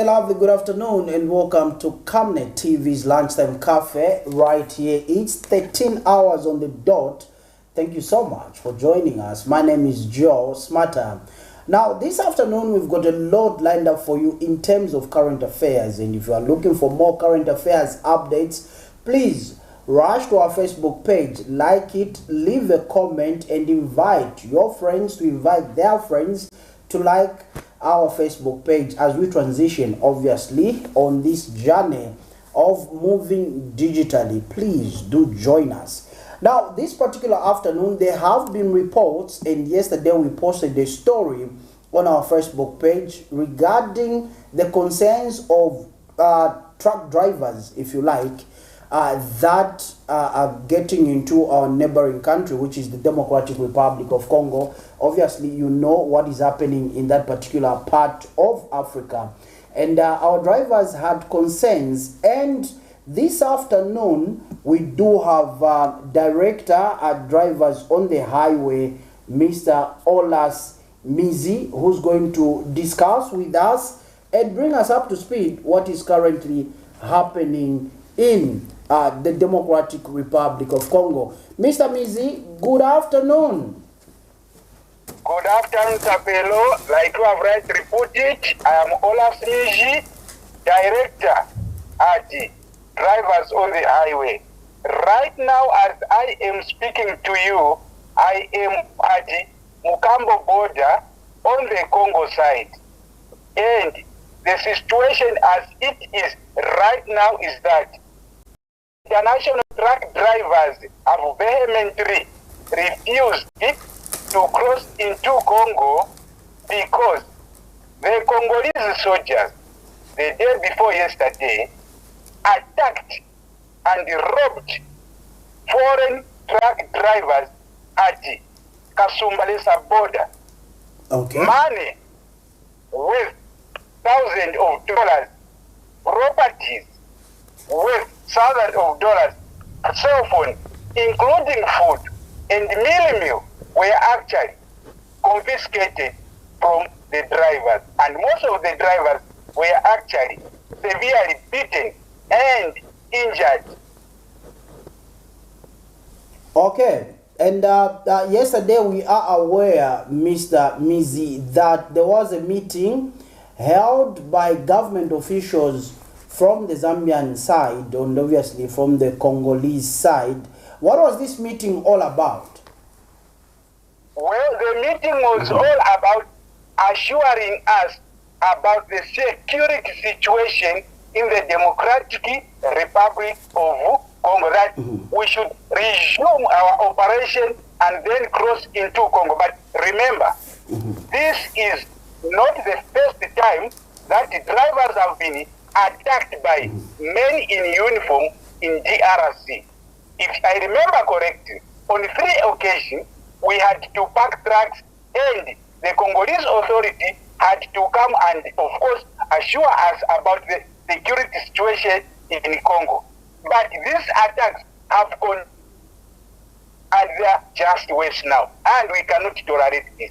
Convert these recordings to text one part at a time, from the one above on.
lovely good afternoon and welcome to Camnet TV's Lunchtime Cafe right here. It's 13 hours on the dot. Thank you so much for joining us. My name is Joe Smarter. Now, this afternoon we've got a lot lined up for you in terms of current affairs, and if you are looking for more current affairs updates, please rush to our Facebook page, like it, leave a comment, and invite your friends to invite their friends to like our Facebook page as we transition, obviously, on this journey of moving digitally. Please do join us. Now, this particular afternoon, there have been reports, and yesterday we posted a story on our Facebook page regarding the concerns of truck drivers, if you like, that are getting into our neighboring country, which is the Democratic Republic of Congo. Obviously, you know what is happening in that particular part of Africa. And our drivers had concerns. And this afternoon, we do have Director at Drivers on the Highway, Mr. Olas Mizi, who's going to discuss with us and bring us up to speed what is currently happening in the Democratic Republic of Congo. Mr. Mizi, good afternoon. Good afternoon, Tapelo. Like you have right reported, I am Olaf Mizi, Director at Drivers on the Highway. Right now, as I am speaking to you, I am at the Mukambo border on the Congo side. And the situation as it is right now is that international truck drivers have vehemently refused to cross into Congo because the Congolese soldiers, the day before yesterday, attacked and robbed foreign truck drivers at the Kasumbalesa border. Okay. Money with thousands of dollars, properties with thousands of dollars, cell phone, including food and meal were actually confiscated from the drivers, and most of the drivers were actually severely beaten and injured. Okay, and yesterday we are aware, Mr. Mizi, that there was a meeting held by government officials from the Zambian side and obviously from the Congolese side. What was this meeting all about? Well, the meeting was all about assuring us about the security situation in the Democratic Republic of Congo, that we should resume our operation and then cross into Congo. But remember, this is not the first time that the drivers have been attacked by men in uniform in DRC. If I remember correctly, on 3 occasions, we had to park trucks and the Congolese authority had to come and, of course, assure us about the security situation in Congo. But these attacks have gone and they are just worse now, and we cannot tolerate this.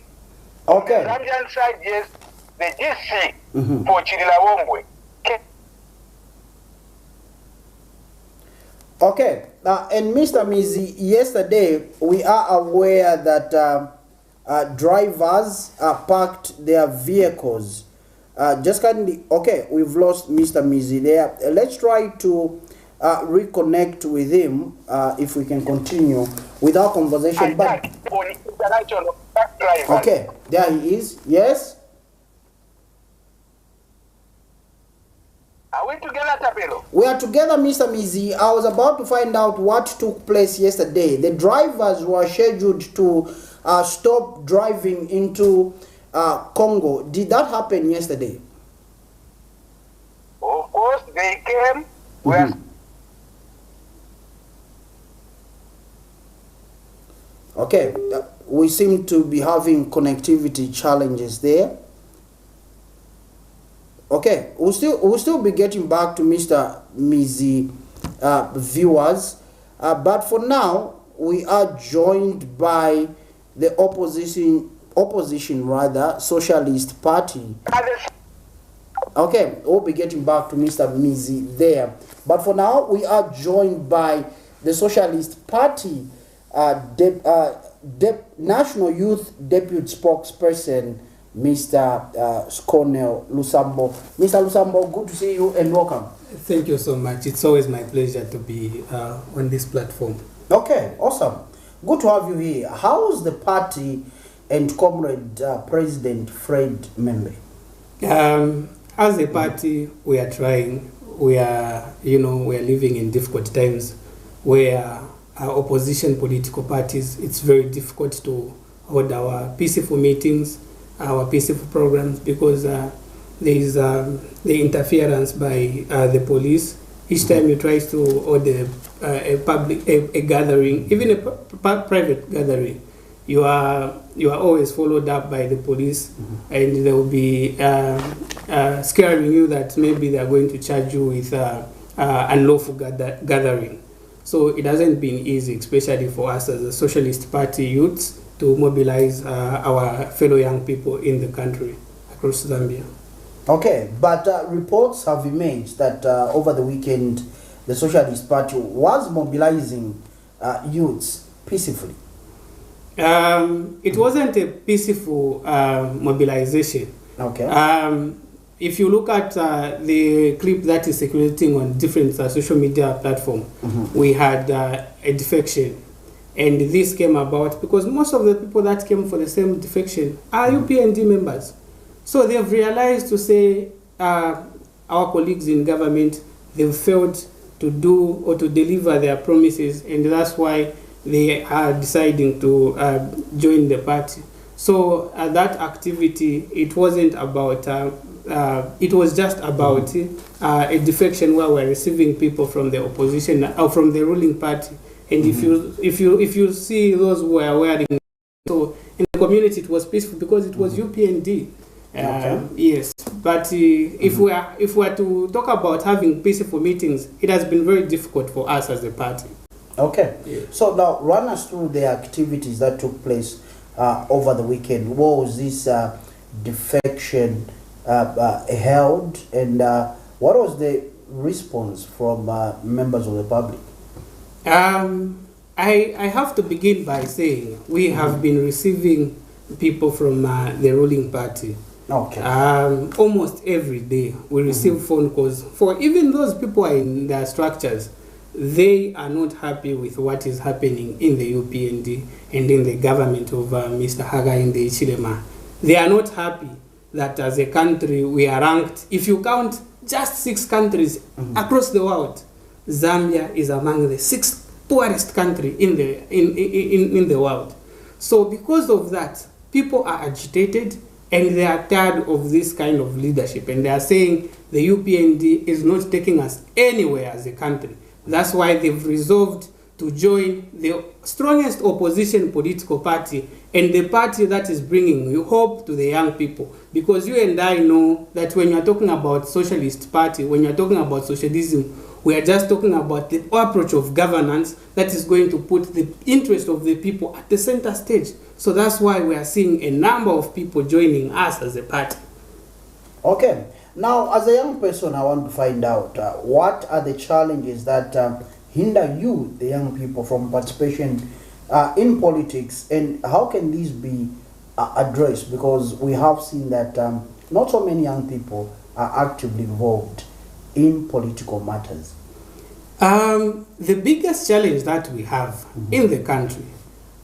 Okay. On the Zambian side, yes, the DC for Chirilawombwe. Okay, and Mr. Mizi, yesterday we are aware that drivers parked their vehicles. Just kindly, okay, we've lost Mr. Mizi there. Let's try to reconnect with him if we can continue with our conversation. But okay, there he is. Yes. Are we together, Tapelo? We are together, Mr. Mizi. I was about to find out what took place yesterday. The drivers were scheduled to stop driving into Congo. Did that happen yesterday? Of course, they came. Okay, we seem to be having connectivity challenges there. Okay, we'll still be getting back to Mr. Mizi viewers, but for now we are joined by the opposition Socialist Party. Okay, we'll be getting back to Mr. Mizi there. But for now, we are joined by the Socialist Party National Youth Deputy Spokesperson, Mr. Skonel Lusambo. Mr. Lusambo, good to see you and welcome. Thank you so much. It's always my pleasure to be on this platform. Okay, awesome. Good to have you here. How is the party and Comrade President Fred Membe? As a party, we are trying. We are living in difficult times where our opposition political parties, it's very difficult to hold our peaceful meetings, our peaceful programs, because there is the interference by the police. Each time you try to hold a gathering, even a private gathering, you are always followed up by the police, and they will be scaring you that maybe they are going to charge you with unlawful gathering. So it hasn't been easy, especially for us as a Socialist Party youths, to mobilize our fellow young people in the country across Zambia. Okay, but reports have emerged that over the weekend, the Socialist Party was mobilizing youths peacefully. It wasn't a peaceful mobilization. Okay. If you look at the clip that is circulating on different social media platforms, we had a defection. And this came about because most of the people that came for the same defection are UPND members. So they've realized to say our colleagues in government, they've failed to do or to deliver their promises, and that's why they are deciding to join the party. So that activity, it wasn't about, it was just about a defection where we're receiving people from the opposition or from the ruling party. And if you see those who are wearing, so in the community it was peaceful because it was UPND. Yes, but if we are to talk about having peaceful meetings, it has been very difficult for us as a party. Okay. Yeah. So now run us through the activities that took place over the weekend. What was this defection held, and what was the response from members of the public? I have to begin by saying we have been receiving people from the ruling party. Okay. Almost every day we receive phone calls. For even those people are in their structures, they are not happy with what is happening in the UPND and in the government of Mr. Hakainde Hichilema. They are not happy that as a country we are ranked. If you count just 6 countries across the world, Zambia is among the 6th poorest country in the world. So because of that, people are agitated and they are tired of this kind of leadership, and they are saying the UPND is not taking us anywhere as a country. That's why they've resolved to join the strongest opposition political party and the party that is bringing hope to the young people. Because you and I know that when you are talking about Socialist Party, when you are talking about socialism, we are just talking about the approach of governance that is going to put the interest of the people at the center stage. So that's why we are seeing a number of people joining us as a party. Okay. Now, as a young person, I want to find out what are the challenges that hinder you, the young people, from participation in politics, and how can these be addressed? Because we have seen that not so many young people are actively involved in political matters. The biggest challenge that we have in the country,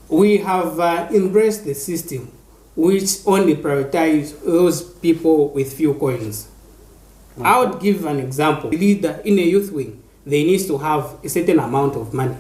we have embraced the system which only prioritize those people with few coins. I would give an example. The leader in a youth wing, they need to have a certain amount of money.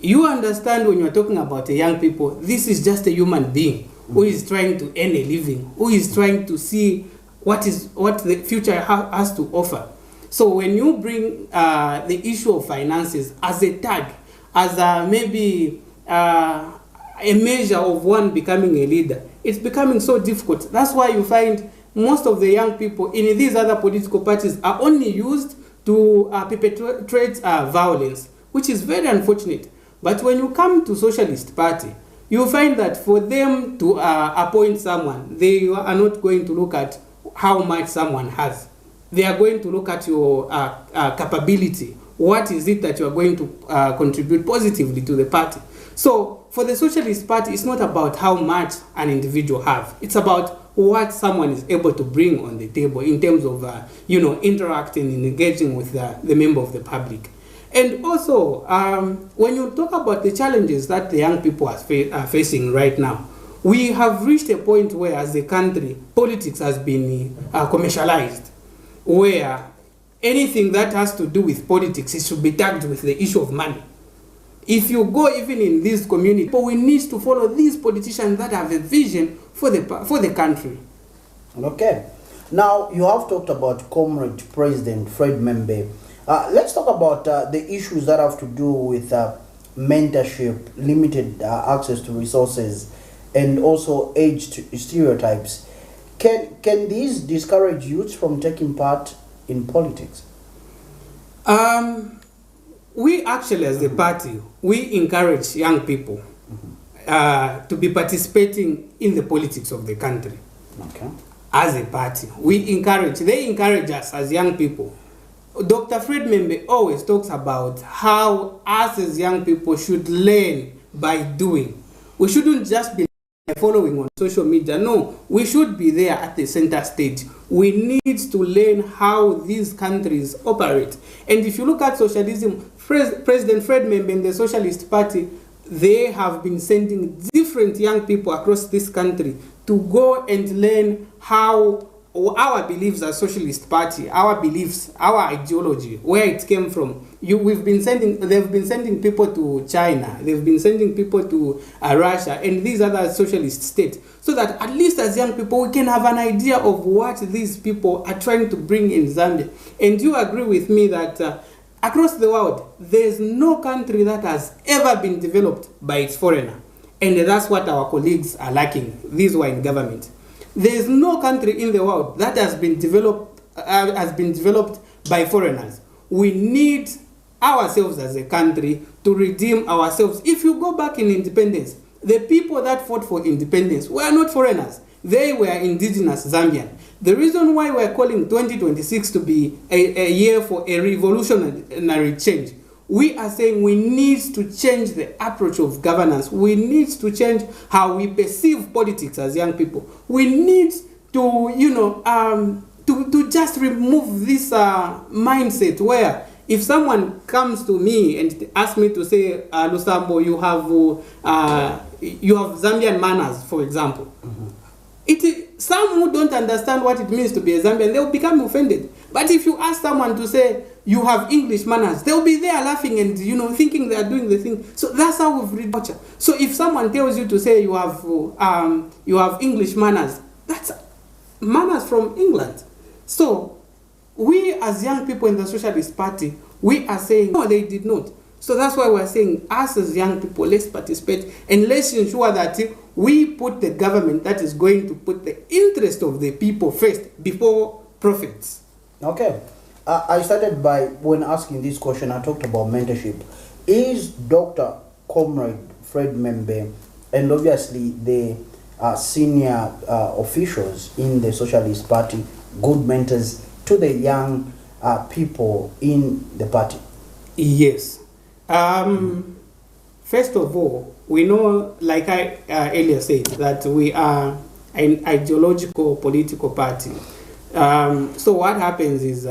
You understand when you're talking about a young people, this is just a human being who is trying to earn a living, who is trying to see what the future has to offer. So when you bring the issue of finances as a tag, as maybe a measure of one becoming a leader, it's becoming so difficult. That's why you find most of the young people in these other political parties are only used to perpetrate violence, which is very unfortunate. But when you come to Socialist Party, you find that for them to appoint someone, they are not going to look at how much someone has. They are going to look at your capability. What is it that you are going to contribute positively to the party? So for the Socialist Party, it's not about how much an individual have. It's about what someone is able to bring on the table in terms of, interacting and engaging with the member of the public. And also, when you talk about the challenges that the young people are facing right now, we have reached a point where, as a country, politics has been commercialized, where anything that has to do with politics, it should be tagged with the issue of money. If you go even in this community, we need to follow these politicians that have a vision for the country. Okay. Now, you have talked about Comrade President Fred Membe. Let's talk about the issues that have to do with mentorship, limited access to resources, and also age stereotypes. Can these discourage youths from taking part in politics? We actually, as a party, we encourage young people to be participating in the politics of the country. Okay. As a party, they encourage us as young people. Dr. Fred Membe always talks about how us as young people should learn by doing. We shouldn't just be following on social media. No, we should be there at the center stage. We need to learn how these countries operate. And if you look at socialism, President Fred Membe and the Socialist Party, they have been sending different young people across this country to go and learn how our beliefs as Socialist Party, our beliefs, our ideology, where it came from. They've been sending people to China, they've been sending people to Russia and these other socialist states, so that at least as young people we can have an idea of what these people are trying to bring in Zambia. And you agree with me that across the world, there's no country that has ever been developed by its foreigner. And that's what our colleagues are lacking, these who are in government. There is no country in the world that has been developed by foreigners. We need ourselves as a country to redeem ourselves. If you go back in independence, the people that fought for independence were not foreigners. They were indigenous Zambian. The reason why we're calling 2026 to be a year for a revolutionary change, we are saying we need to change the approach of governance. We need to change how we perceive politics as young people. We need to, to just remove this mindset where if someone comes to me and asks me to say, Lusambo, you have Zambian manners, for example. Some who don't understand what it means to be a Zambian, they'll become offended. But if you ask someone to say, you have English manners, they'll be there laughing and thinking they are doing the thing. So that's how we've read culture. So if someone tells you to say you have English manners, that's manners from England. So we as young people in the Socialist Party, we are saying no, they did not. So that's why we're saying us as young people, let's participate and let's ensure that we put the government that is going to put the interest of the people first before profits. Okay. I started by, when asking this question, I talked about mentorship. Is Dr. Comrade Fred Membe and obviously the senior officials in the Socialist Party good mentors to the young people in the party? Yes. First of all, we know, like I earlier said, that we are an ideological political party. So what happens is,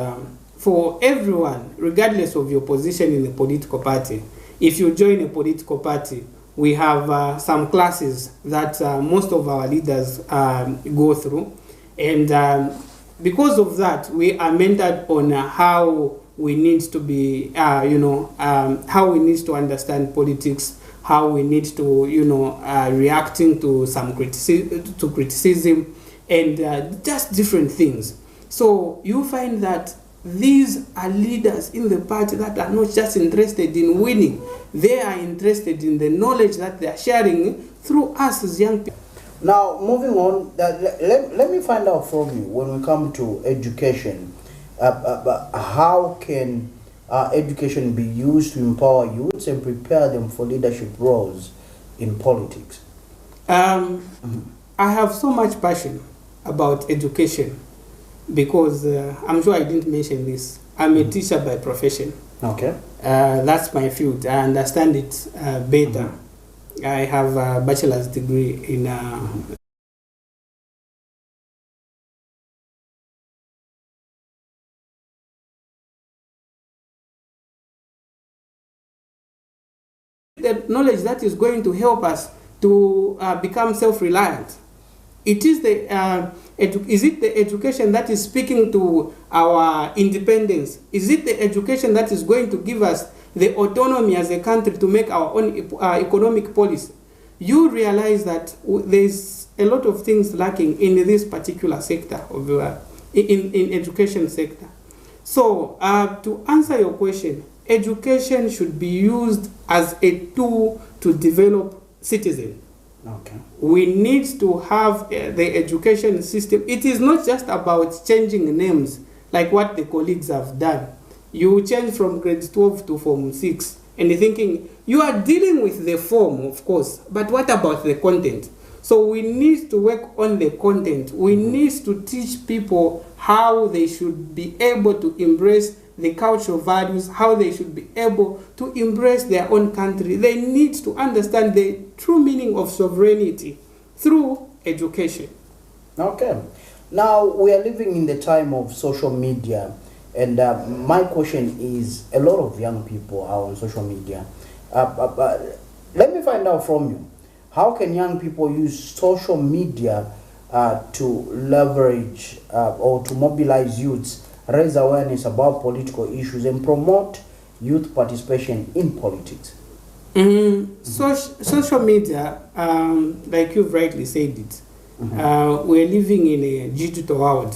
for everyone, regardless of your position in the political party, if you join a political party, we have some classes that most of our leaders go through. And because of that, we are mentored on how we need to be, how we need to understand politics, how we need to, reacting to some criticism, and just different things. So you find that these are leaders in the party that are not just interested in winning. They are interested in the knowledge that they are sharing through us as young people. Now, moving on, let me find out from you, when we come to education, how can education be used to empower youths and prepare them for leadership roles in politics? I have so much passion about education, because I'm sure I didn't mention this. I'm a teacher by profession. Okay. That's my field. I understand it better. I have a bachelor's degree in the knowledge that is going to help us to become self-reliant. It is is it the education that is speaking to our independence? Is it the education that is going to give us the autonomy as a country to make our own economic policy? You realize that there's a lot of things lacking in this particular sector of in education sector. So to answer your question, education should be used as a tool to develop citizens. Okay. We need to have the education system. It is not just about changing names like what the colleagues have done. You change from grade 12 to form 6 and you're thinking you are dealing with the form, of course, but what about the content? So we need to work on the content. We need to teach people how they should be able to embrace the cultural values, how they should be able to embrace their own country. They need to understand the true meaning of sovereignty through education. Okay. Now, we are living in the time of social media, and my question is, a lot of young people are on social media. Let me find out from you, how can young people use social media to leverage or to mobilize youths, raise awareness about political issues, and promote youth participation in politics? Social media, like you've rightly said it, we're living in a digital world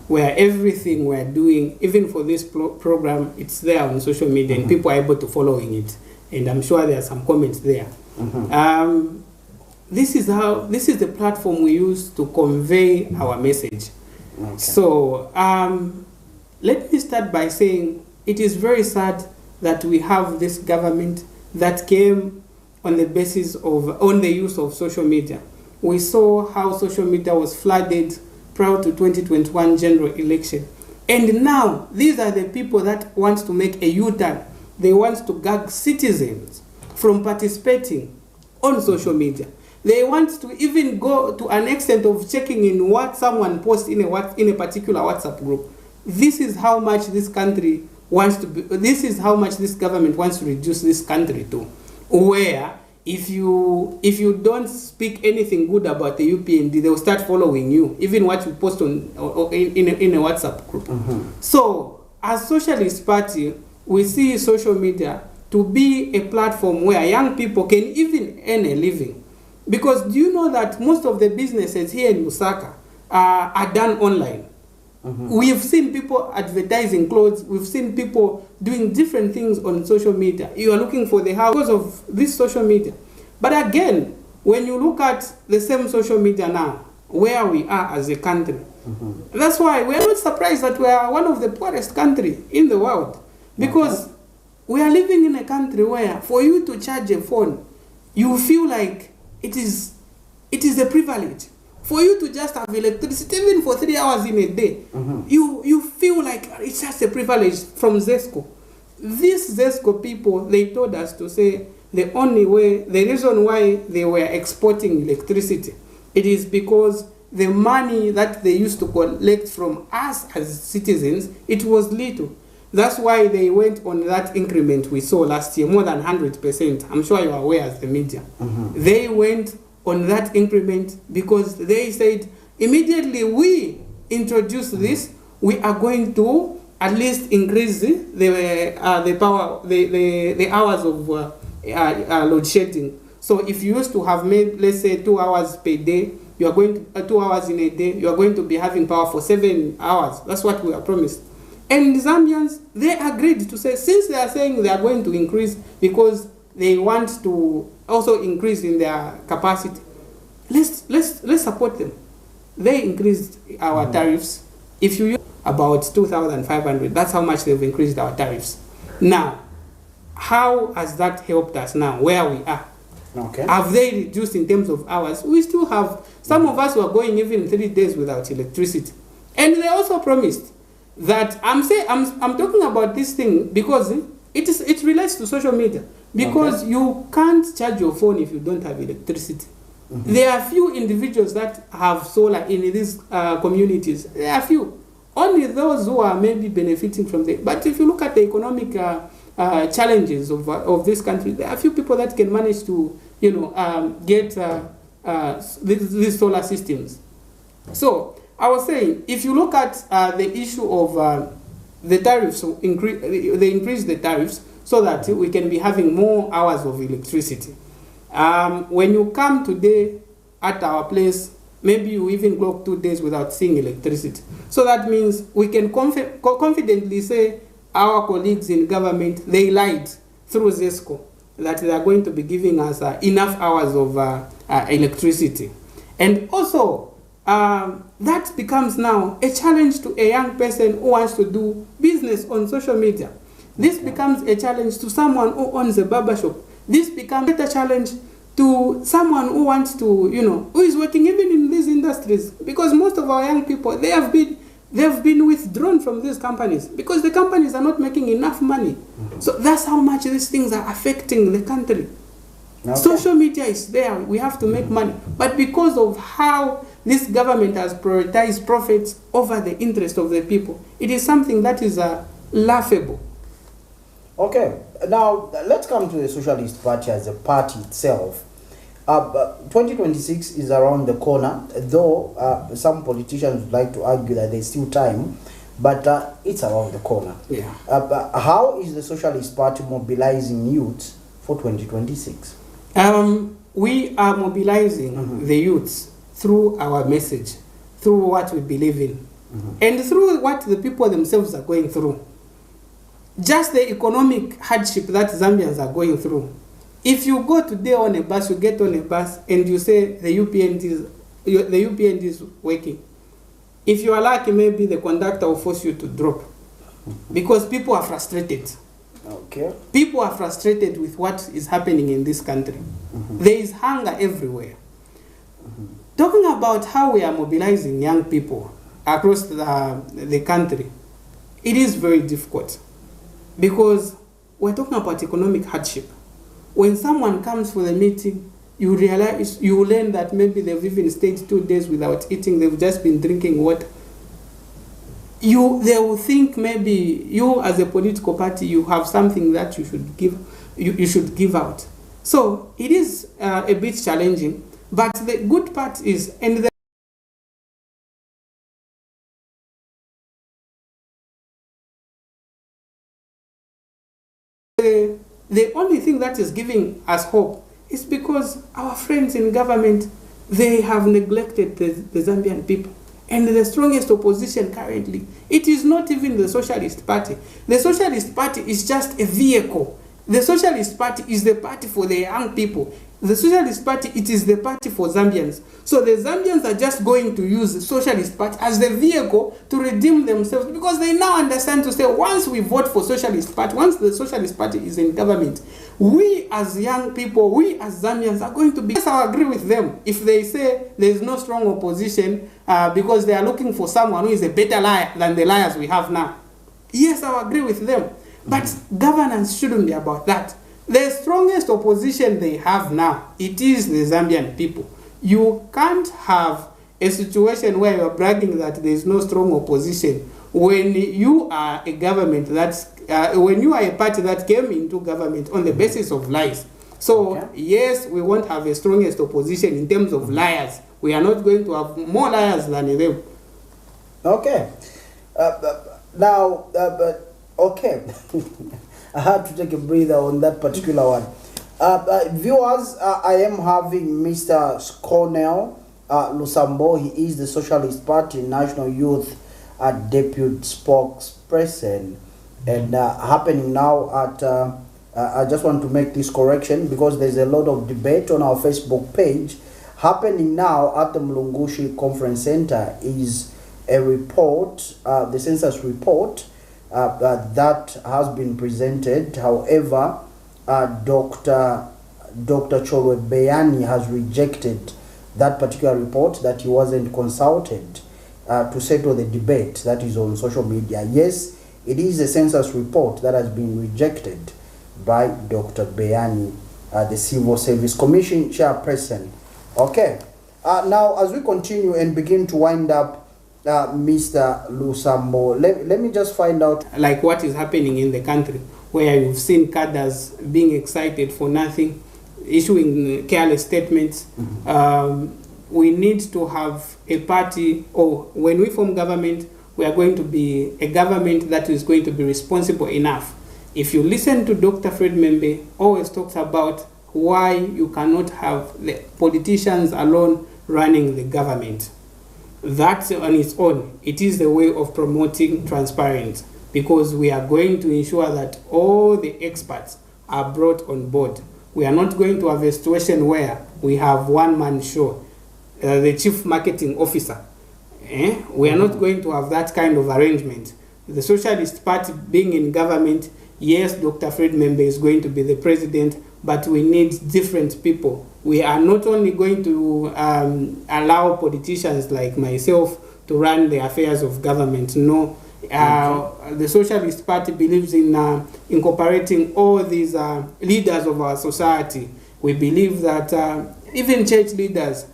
where everything we're doing, even for this program, it's there on social media and people are able to following it. And I'm sure there are some comments there. This is the platform we use to convey our message. Okay. So let me start by saying it is very sad that we have this government that came on the basis of the use of social media. We saw how social media was flooded prior to 2021 general election. And now these are the people that want to make a U-turn. They want to gag citizens from participating on social media. They want to even go to an extent of checking in what someone posts in a particular WhatsApp group. This is how much this country wants to be, this is how much this government wants to reduce this country to, where if you don't speak anything good about the UPND, they will start following you, even what you post on in a WhatsApp group. So as Socialist Party, we see social media to be a platform where young people can even earn a living. Because do you know that most of the businesses here in Lusaka are done online? We've seen people advertising clothes. We've seen people doing different things on social media. You are looking for the house because of this social media. But again, when you look at the same social media now, where we are as a country, that's why we are not surprised that we are one of the poorest countries in the world. Because we are living in a country where for you to charge a phone, you feel like it is a privilege. For you to just have electricity, even for 3 hours in a day, you feel like it's just a privilege from ZESCO. These ZESCO people, they told us to say the reason why they were exporting electricity, it is because the money that they used to collect from us as citizens, it was little. That's why they went on that increment we saw last year, more than 100%. I'm sure you are aware as the media. They went on that increment because they said immediately we introduce this, we are going to at least increase the power, the hours of load shedding. So if you used to have made, let's say, 2 hours per day, you are going to 2 hours in a day, you are going to be having power for 7 hours. That's what we are promised. And the Zambians, they agreed to say, since they are saying they are going to increase because they want to also increase in their capacity, let's support them. They increased our tariffs. If you use about 2,500, that's how much they've increased our tariffs. Now, how has that helped us now, where we are? Have they reduced in terms of hours? We still have, some of us were going even 3 days without electricity. And they also promised that I'm talking about this thing because it relates to social media. Because you can't charge your phone if you don't have electricity. There are few individuals that have solar in these communities. There are few. Only those who are maybe benefiting from it. But if you look at the economic challenges of this country, there are few people that can manage to, get these solar systems. So I was saying, if you look at the issue of the tariffs, they increase the tariffs so that we can be having more hours of electricity. When you come today at our place, maybe you even clock 2 days without seeing electricity. So that means we can confidently say our colleagues in government, they lied through ZESCO that they are going to be giving us enough hours of electricity. And also, that becomes now a challenge to a young person who wants to do business on social media. This becomes a challenge to someone who owns a barbershop. This becomes a challenge to someone who wants to, who is working even in these industries. Because most of our young people, they have been withdrawn from these companies because the companies are not making enough money. So that's how much these things are affecting the country. Social media is there. We have to make money. But because of how this government has prioritized profits over the interest of the people, it is something that is laughable. Okay, now let's come to the Socialist Party as a party itself. 2026 is around the corner, though some politicians would like to argue that there's still time, but it's around the corner. Yeah. How is the Socialist Party mobilizing youths for 2026? We are mobilizing the youths through our message, through what we believe in, and through what the people themselves are going through. Just the economic hardship that Zambians are going through. If you go today on a bus, you get on a bus and you say the UPN is working. If you are lucky, maybe the conductor will force you to drop because people are frustrated. Okay. People are frustrated with what is happening in this country. There is hunger everywhere. Talking about how we are mobilizing young people across the country, it is very difficult. Because we're talking about economic hardship. When someone comes for the meeting, you learn that maybe they've even stayed 2 days without eating, they've just been drinking water. They will think maybe you as a political party, you have something that you should give out. So it is a bit challenging, but the good part is, the only thing that is giving us hope is because our friends in government, they have neglected the Zambian people. And the strongest opposition currently, it is not even the Socialist Party. The Socialist Party is just a vehicle. The Socialist Party is the party for the young people. The Socialist Party, it is the party for Zambians. So the Zambians are just going to use the Socialist Party as the vehicle to redeem themselves, because they now understand to say, once we vote for Socialist Party, once the Socialist Party is in government, we as young people, we as Zambians are going to be... Yes, I agree with them if they say there is no strong opposition because they are looking for someone who is a better liar than the liars we have now. Yes, I agree with them. But governance shouldn't be about that. The strongest opposition they have now, it is the Zambian people. You can't have a situation where you're bragging that there is no strong opposition when you are a government when you are a party that came into government on the basis of lies. So, yes, we won't have a strongest opposition in terms of liars. We are not going to have more liars than them. Okay. Okay. I had to take a breather on that particular one. Viewers, I am having Mr. Scornell Lusambo. He is the Socialist Party National Youth Deputy Spokesperson. And happening now at, I just want to make this correction because there's a lot of debate on our Facebook page. Happening now at the Mlungushi Conference Center is a report, the census report, that has been presented. However, Dr. Cholwe Beyani has rejected that particular report, that he wasn't consulted. to settle the debate that is on social media. Yes, it is a census report that has been rejected by Dr. Beani, the Civil Service Commission chairperson. Okay, now as we continue and begin to wind up, Mr. Lusambo, let me just find out. Like what is happening in the country, where you've seen cadres being excited for nothing, issuing careless statements. We need to have a party, or when we form government, we are going to be a government that is going to be responsible enough. If you listen to Dr. Fred Membe, always talks about why you cannot have the politicians alone running the government. That on its own, it is the way of promoting transparency, because we are going to ensure that all the experts are brought on board. We are not going to have a situation where we have one-man show, the chief marketing officer. We are not going to have that kind of arrangement. The Socialist Party being in government, yes, Dr. Fred Membe is going to be the president, but we need different people. We are not only going to allow politicians like myself to run the affairs of government. No, the Socialist Party believes in incorporating all these leaders of our society. We believe that even church leaders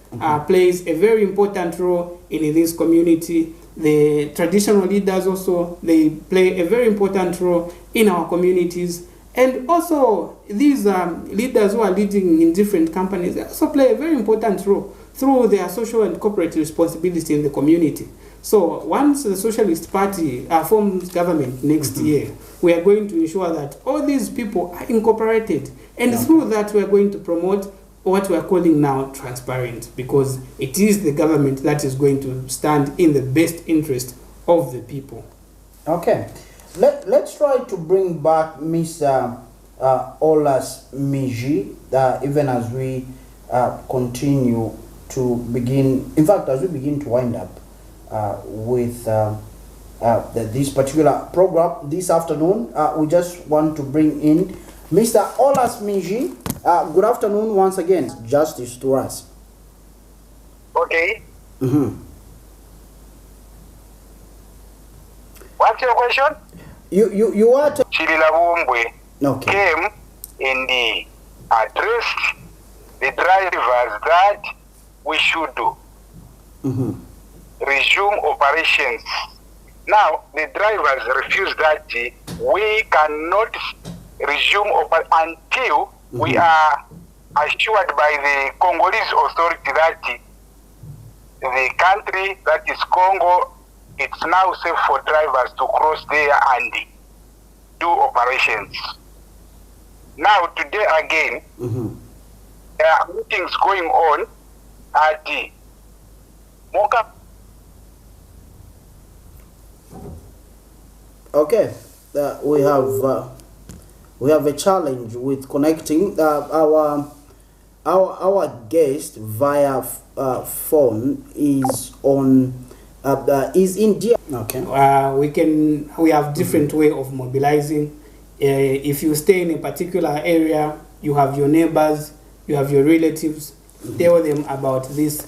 plays a very important role in this community. The traditional leaders also, they play a very important role in our communities. And also these leaders who are leading in different companies, they also play a very important role through their social and corporate responsibility in the community. So once the Socialist Party forms government next year, we are going to ensure that all these people are incorporated. And through that, we are going to promote what we are calling now transparent, because it is the government that is going to stand in the best interest of the people. Okay. Let's try to bring back Mr. Olas Miji, even as we continue to begin, in fact, as we begin to wind up with this particular program this afternoon. We just want to bring in Mr. Olas Miji. Good afternoon once again. Justice to us. Okay. What's your question? You are Chililabumbwe okay. Came and addressed the drivers that we should do. Resume operations. Now the drivers refuse that we cannot resume until we are assured by the Congolese authority that the country, that is Congo, it's now safe for drivers to cross there and do operations. Now today again, there are meetings going on at Moka. Okay, we have a challenge with connecting our guest via phone is on is India. Okay. We have different way of mobilizing. If you stay in a particular area, you have your neighbors, you have your relatives. Tell them about this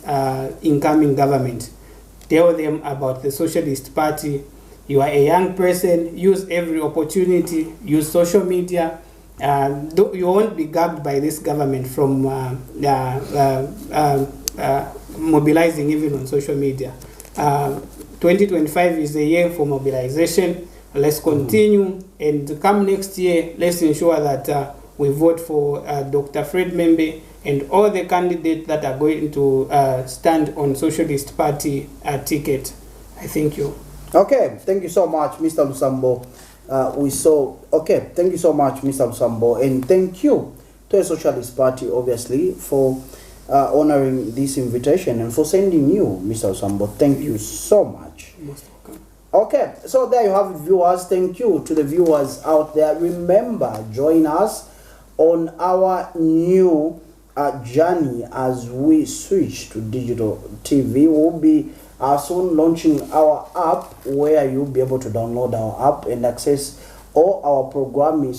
incoming government. Tell them about the Socialist Party. You are a young person, use every opportunity, use social media. You won't be gagged by this government from mobilizing even on social media. 2025 is a year for mobilization. Let's continue, and come next year, let's ensure that we vote for Dr. Fred Membe and all the candidates that are going to stand on Socialist Party ticket. I thank you. Okay, thank you so much, Mr. Lusambo. Okay, thank you so much, Mr. Lusambo, and thank you to the Socialist Party, obviously, for honoring this invitation and for sending you, Mr. Lusambo. Thank you so much. Most welcome. Okay, so there you have it, viewers. Thank you to the viewers out there. Remember, join us on our new journey as we switch to digital TV. We'll be soon launching our app, where you'll be able to download our app and access all our programming.